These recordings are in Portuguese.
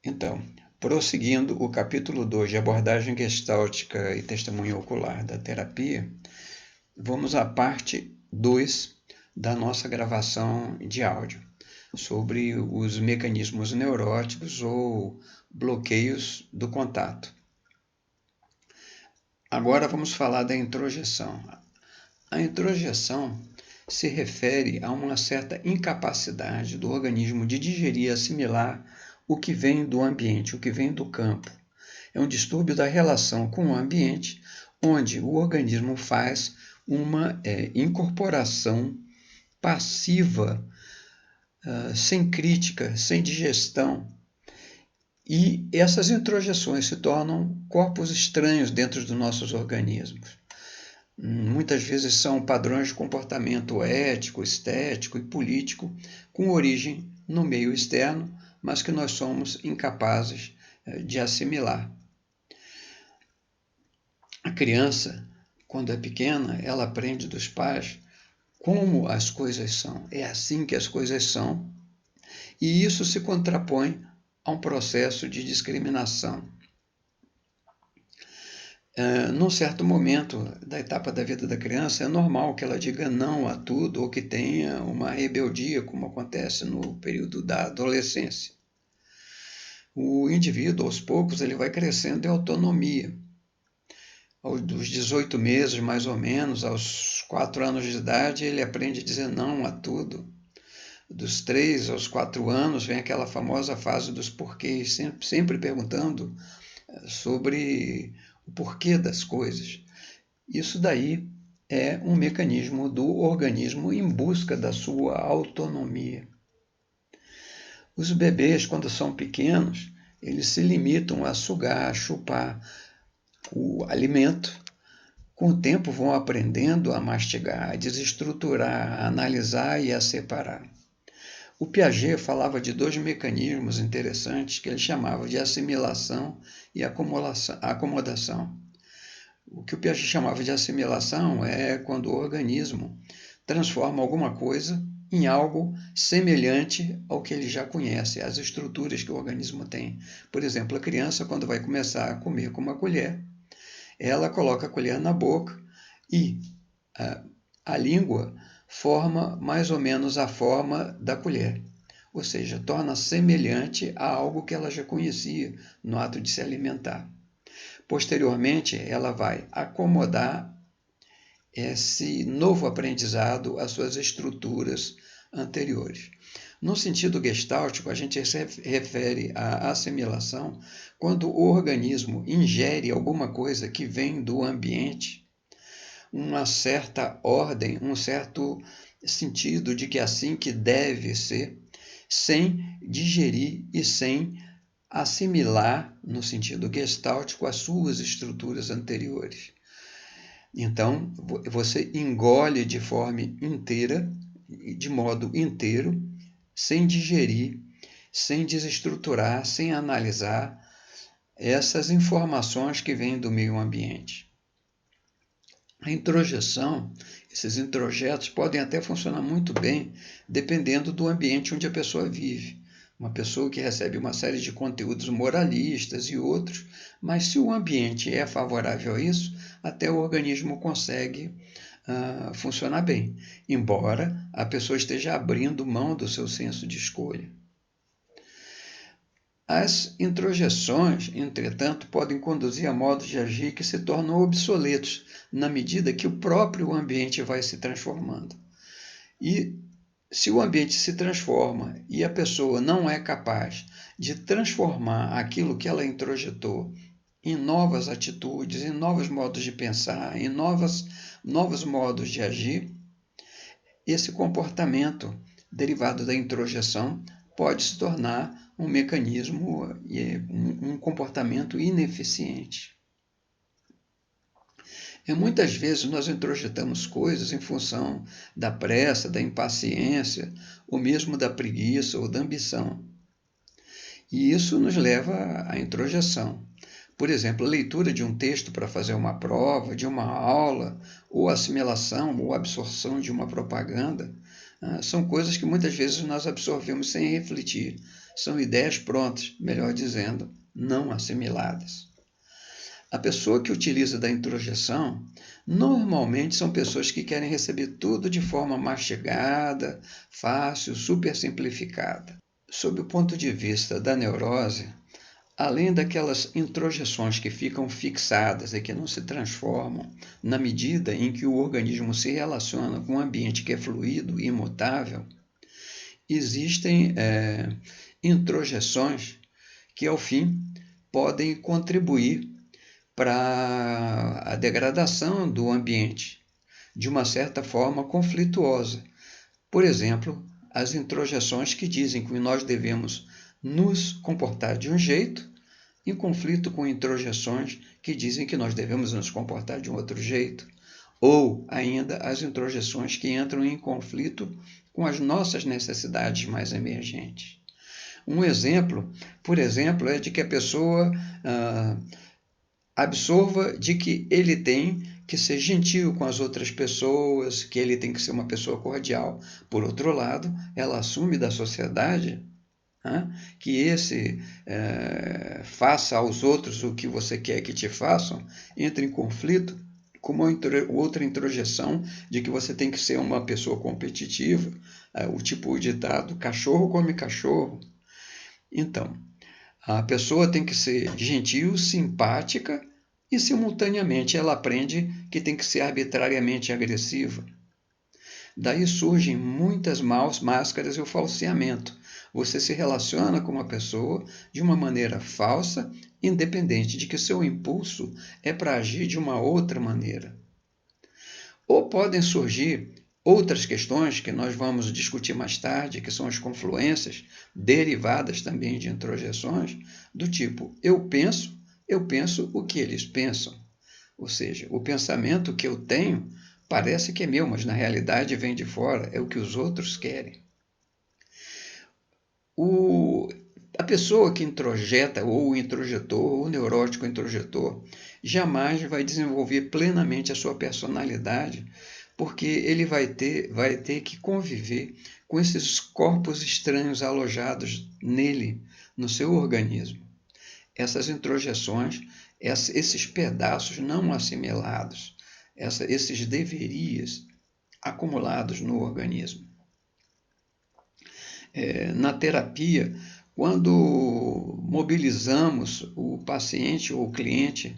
Então, prosseguindo o capítulo 2 de abordagem gestáltica e testemunho ocular da terapia, vamos à parte 2 da nossa gravação de áudio, sobre os mecanismos neuróticos ou bloqueios do contato. Agora vamos falar da introjeção. A introjeção se refere a uma certa incapacidade do organismo de digerir e assimilar o que vem do ambiente, o que vem do campo. É um distúrbio da relação com o ambiente, onde o organismo faz uma incorporação passiva, sem crítica, sem digestão. E essas introjeções se tornam corpos estranhos dentro dos nossos organismos. Muitas vezes são padrões de comportamento ético, estético e político com origem no meio externo, mas que nós somos incapazes de assimilar. A criança, quando é pequena, ela aprende dos pais como as coisas são. É assim que as coisas são, e isso se contrapõe a um processo de discriminação. Num certo momento da etapa da vida da criança, é normal que ela diga não a tudo ou que tenha uma rebeldia, como acontece no período da adolescência. O indivíduo, aos poucos, ele vai crescendo em autonomia. Dos 18 meses, mais ou menos, aos 4 anos de idade, ele aprende a dizer não a tudo. Dos 3 aos 4 anos, vem aquela famosa fase dos porquês, sempre perguntando sobre o porquê das coisas. Isso daí é um mecanismo do organismo em busca da sua autonomia. Os bebês, quando são pequenos, eles se limitam a sugar, a chupar o alimento. Com o tempo vão aprendendo a mastigar, a desestruturar, a analisar e a separar. O Piaget falava de 2 mecanismos interessantes que ele chamava de assimilação e acomodação. O que o Piaget chamava de assimilação é quando o organismo transforma alguma coisa em algo semelhante ao que ele já conhece, as estruturas que o organismo tem. Por exemplo, a criança, quando vai começar a comer com uma colher, ela coloca a colher na boca e a língua forma mais ou menos a forma da colher, ou seja, torna semelhante a algo que ela já conhecia no ato de se alimentar. Posteriormente, ela vai acomodar esse novo aprendizado às suas estruturas anteriores. No sentido gestáltico, a gente se refere à assimilação quando o organismo ingere alguma coisa que vem do ambiente, uma certa ordem, um certo sentido de que é assim que deve ser, sem digerir e sem assimilar, no sentido gestáltico, as suas estruturas anteriores. Então, você engole de forma inteira, de modo inteiro, sem digerir, sem desestruturar, sem analisar essas informações que vêm do meio ambiente. A introjeção, esses introjetos podem até funcionar muito bem, dependendo do ambiente onde a pessoa vive. Uma pessoa que recebe uma série de conteúdos moralistas e outros, mas se o ambiente é favorável a isso, até o organismo consegue funcionar bem, embora a pessoa esteja abrindo mão do seu senso de escolha. As introjeções, entretanto, podem conduzir a modos de agir que se tornam obsoletos na medida que o próprio ambiente vai se transformando. E se o ambiente se transforma e a pessoa não é capaz de transformar aquilo que ela introjetou em novas atitudes, em novos modos de pensar, em novos modos de agir, esse comportamento derivado da introjeção pode se tornar um mecanismo, um comportamento ineficiente. E muitas vezes nós introjetamos coisas em função da pressa, da impaciência, ou mesmo da preguiça ou da ambição. E isso nos leva à introjeção. Por exemplo, a leitura de um texto para fazer uma prova, de uma aula, ou assimilação ou absorção de uma propaganda, são coisas que muitas vezes nós absorvemos sem refletir, são ideias prontas, melhor dizendo, não assimiladas. A pessoa que utiliza da introjeção normalmente são pessoas que querem receber tudo de forma mastigada, fácil, super simplificada. Sob o ponto de vista da neurose, além daquelas introjeções que ficam fixadas e que não se transformam na medida em que o organismo se relaciona com um ambiente que é fluido e imutável, existem introjeções que, ao fim, podem contribuir para a degradação do ambiente, de uma certa forma conflituosa. Por exemplo, as introjeções que dizem que nós devemos nos comportar de um jeito, em conflito com introjeções que dizem que nós devemos nos comportar de um outro jeito, ou ainda as introjeções que entram em conflito com as nossas necessidades mais emergentes. Um exemplo, por exemplo, é de que a pessoa absorva de que ele tem que ser gentil com as outras pessoas, que ele tem que ser uma pessoa cordial. Por outro lado, ela assume da sociedade que esse faça aos outros o que você quer que te façam, entra em conflito com uma outra introjeção de que você tem que ser uma pessoa competitiva, o tipo ditado, cachorro come cachorro. Então, a pessoa tem que ser gentil, simpática e, simultaneamente, ela aprende que tem que ser arbitrariamente agressiva. Daí surgem muitas máscaras e o falseamento. Você se relaciona com uma pessoa de uma maneira falsa, independente de que seu impulso é para agir de uma outra maneira. Ou podem surgir outras questões que nós vamos discutir mais tarde, que são as confluências, derivadas também de introjeções, do tipo, eu penso o que eles pensam. Ou seja, o pensamento que eu tenho parece que é meu, mas na realidade vem de fora, é o que os outros querem. A pessoa que introjeta, ou o introjetor, ou o neurótico introjetor, jamais vai desenvolver plenamente a sua personalidade, porque ele vai ter que conviver com esses corpos estranhos alojados nele, no seu organismo. Essas introjeções, esses pedaços não assimilados, esses deverias acumulados no organismo. Na terapia, quando mobilizamos o paciente ou o cliente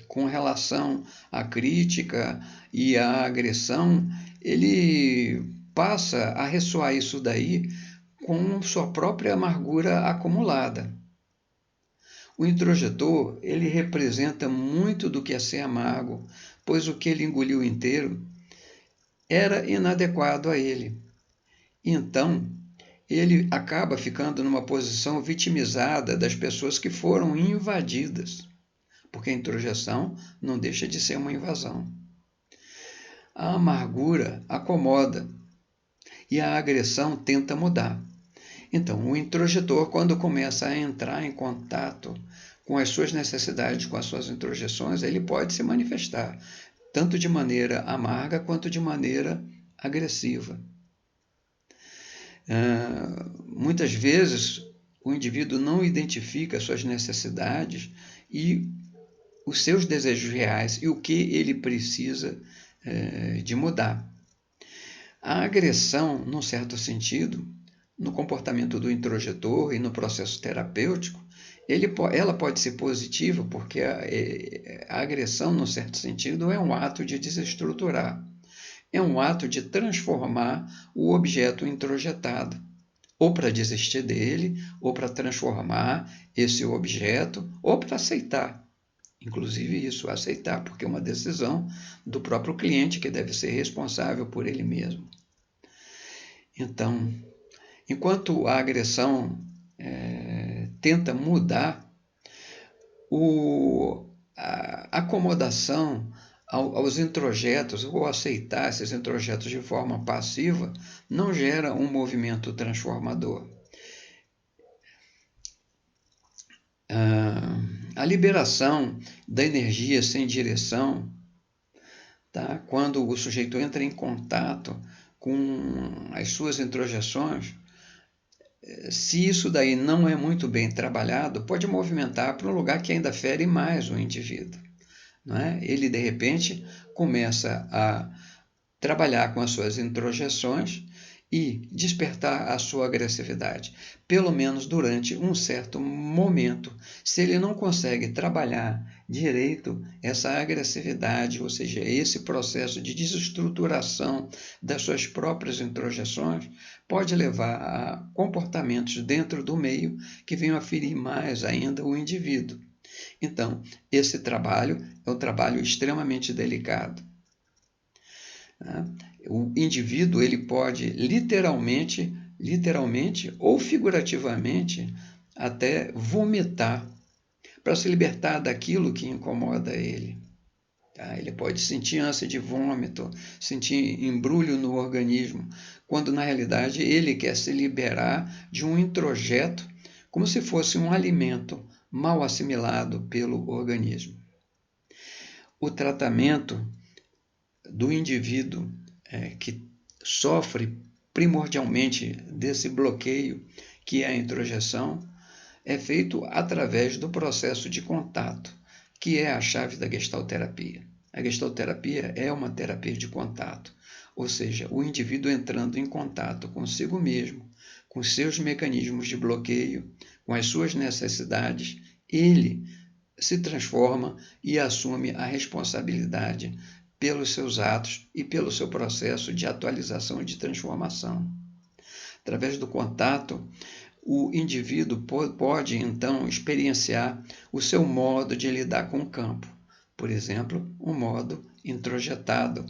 com relação à crítica e à agressão, ele passa a ressoar isso daí com sua própria amargura acumulada. O introjetor, ele representa muito do que é ser amargo, pois o que ele engoliu inteiro era inadequado a ele. Então, ele acaba ficando numa posição vitimizada das pessoas que foram invadidas, porque a introjeção não deixa de ser uma invasão. A amargura acomoda e a agressão tenta mudar. Então, o introjetor, quando começa a entrar em contato com as suas necessidades, com as suas introjeções, ele pode se manifestar, tanto de maneira amarga quanto de maneira agressiva. Muitas vezes, o indivíduo não identifica suas necessidades e os seus desejos reais e o que ele precisa de mudar. A agressão, num certo sentido, no comportamento do introjetor e no processo terapêutico, ela pode ser positiva, porque a agressão, num certo sentido, é um ato de desestruturar. É um ato de transformar o objeto introjetado, ou para desistir dele, ou para transformar esse objeto, ou para aceitar. Inclusive isso, aceitar, porque é uma decisão do próprio cliente que deve ser responsável por ele mesmo. Então, enquanto a agressão tenta mudar, a acomodação aos introjetos, ou aceitar esses introjetos de forma passiva, não gera um movimento transformador. A liberação da energia sem direção, quando o sujeito entra em contato com as suas introjeções, se isso daí não é muito bem trabalhado, pode movimentar para um lugar que ainda fere mais o indivíduo. Não é? Ele, de repente, começa a trabalhar com as suas introjeções e despertar a sua agressividade, pelo menos durante um certo momento. Se ele não consegue trabalhar direito essa agressividade, ou seja, esse processo de desestruturação das suas próprias introjeções, pode levar a comportamentos dentro do meio que venham a ferir mais ainda o indivíduo. Então, esse trabalho é um trabalho extremamente delicado. O indivíduo ele pode literalmente ou figurativamente até vomitar para se libertar daquilo que incomoda ele. Ele pode sentir ânsia de vômito, sentir embrulho no organismo, quando na realidade ele quer se liberar de um introjeto como se fosse um alimento mal assimilado pelo organismo. O tratamento do indivíduo que sofre primordialmente desse bloqueio que é a introjeção é feito através do processo de contato, que é a chave da gestalterapia. A gestalterapia é uma terapia de contato, ou seja, o indivíduo entrando em contato consigo mesmo, com seus mecanismos de bloqueio, com as suas necessidades, ele se transforma e assume a responsabilidade pelos seus atos e pelo seu processo de atualização e de transformação. Através do contato, o indivíduo pode, então, experienciar o seu modo de lidar com o campo. Por exemplo, um modo introjetado,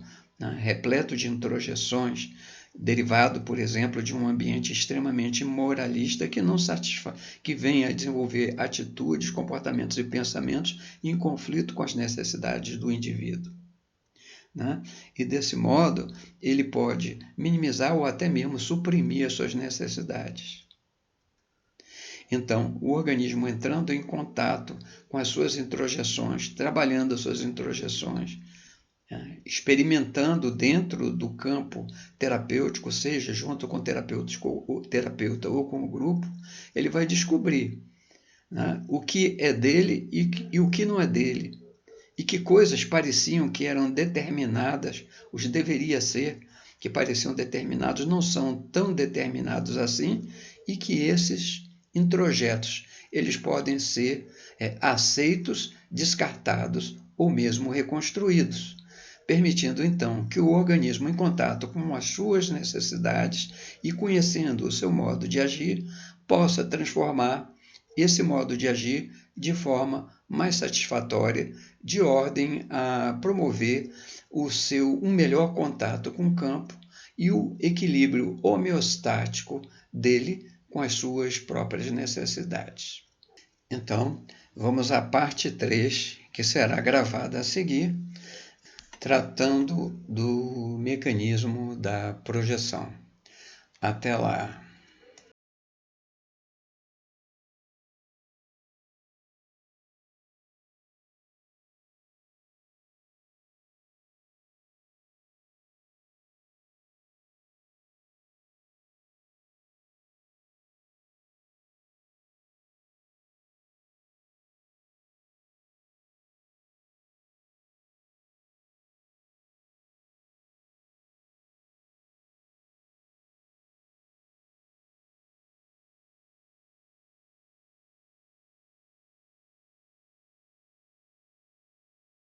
repleto de introjeções, derivado, por exemplo, de um ambiente extremamente moralista que não satisfaz, que vem a desenvolver atitudes, comportamentos e pensamentos em conflito com as necessidades do indivíduo. E desse modo, ele pode minimizar ou até mesmo suprimir as suas necessidades. Então, o organismo entrando em contato com as suas introjeções, trabalhando as suas introjeções, experimentando dentro do campo terapêutico, seja junto com o terapeuta ou com o grupo, ele vai descobrir o que é dele e o que não é dele. E que coisas pareciam que eram determinadas, os deveria ser, que pareciam determinados, não são tão determinados assim, e que esses introjetos, eles podem ser aceitos, descartados ou mesmo reconstruídos, permitindo então que o organismo, em contato com as suas necessidades e conhecendo o seu modo de agir, possa transformar esse modo de agir de forma mais satisfatória, de ordem a promover um melhor contato com o campo e o equilíbrio homeostático dele com as suas próprias necessidades. Então, vamos à parte 3, que será gravada a seguir, tratando do mecanismo da projeção. Até lá!